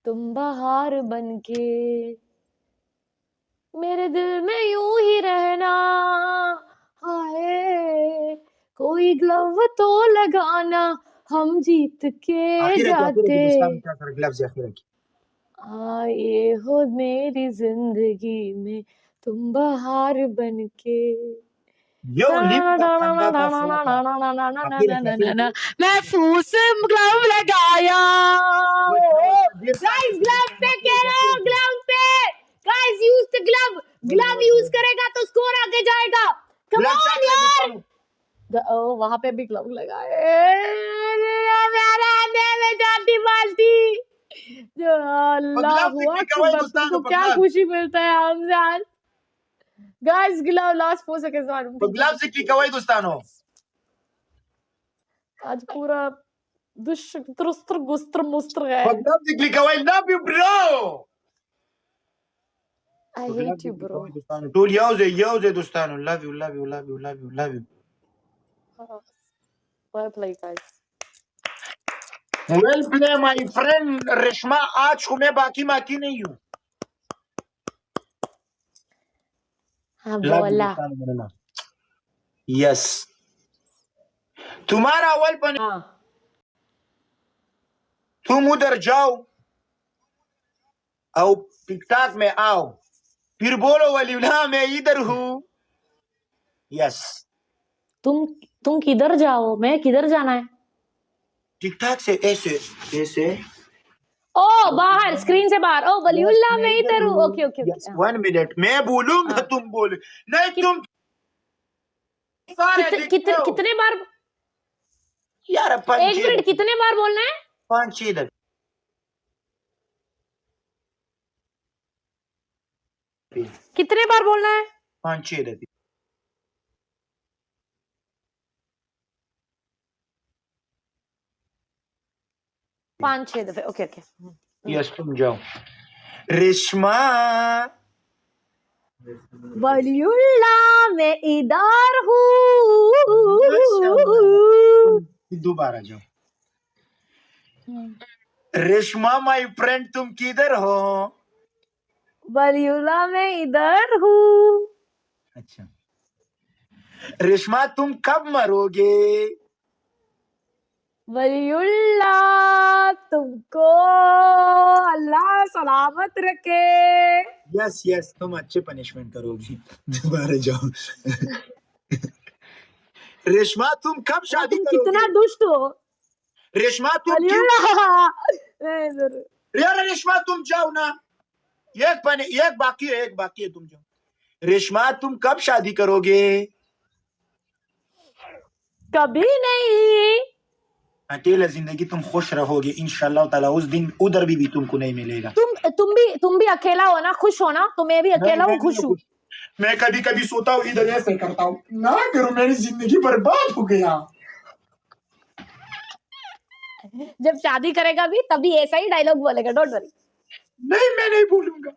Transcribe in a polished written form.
तुम बहार बनके, मेरे दिल में यूं ही रहना, हाय कोई ग्लव तो लगाना, हम जीत के जाते आए हो मेरी जिंदगी में तुम बहार बनके। महफूस ग्लव लगाया, गाइस ग्लव पे कह रहे हो, ग्लव पे guys use the glove, glove use करेगा तो स्कोर आगे जाएगा। कम ऑन यार, वहां पे भी ग्लव लगाए, में जाती बाल्टी जो अल्लाह हुआ तुमको क्या खुशी मिलता है हमजान। Guys glove last 4 seconds glove से की कवाई दोस्तानो आज पूरा दुस्त्र गुस्त्र मुस्त्र है। ग्लव से की कवाई, love you bro, I hate you bro. Tool yauze dostano, love you, love you, love you, love you, love you. Well play guys. Well play my friend Reshma, आज को मैं बाकी नहीं हूँ। हाँ बोला। Yes. तुम्हारा अव्वल पन, हाँ। तुम उधर जाओ और टिकटॉक में आओ, फिर बोलो वलीउल्लाह मैं इधर हूँ। यस। तुम किधर जाओ, मैं किधर जाना है? टिकटॉक से ऐसे ऐसे, ओ बाहर, स्क्रीन से बाहर। ओ वलीउल्लाह मैं इधर हूँ। Okay okay okay. 1 मिनट मैं बोलूंगा, तुम बोलो नहीं। तुम कितने बार यार, 1 मिनट कितने बार बोलना है? 5-6 दफे। कितने बार बोलना है? 5-6 दफे। 5-6 दफे। Okay okay. यस तुम जाओ। रेशमा वलीउल्लाह मैं इधर हूँ। दोबारा जाओ। रेशमा माय फ्रेंड तुम किधर हो? वलीउल्लाह मैं इधर हूँ। अच्छा। रेशमा तुम कब मरोगे? वलीउल्लाह तुमको अल्लाह सलामत रखे। यस यस, तुम अच्छे पनिशमेंट करोगी। दोबारा जाओ। रेशमा तुम कब शादी करोगे? कितना दुष्ट हो रेशमा तुम यार रेशमा तुम जाओ ना, एक बाकी है, तुम जाओ। रेशमा तुम कब शादी करोगे? कभी नहीं। अकेला जिंदगी तुम खुश रहोगे इंशाल्लाह ताला, उस दिन उधर भी तुमको नहीं मिलेगा। तुम भी अकेला हो ना, खुश हो ना, तो मैं भी अकेला हूँ, खुश हूँ। मैं कभी कभी सोता हूँ इधर ऐसे करता हूँ, ना करो मेरी जिंदगी बर्बाद हो गया। जब शादी करेगा भी तभी ऐसा ही डायलॉग बोलेगा, डोंट वरी। नहीं मैं नहीं बोलूंगा।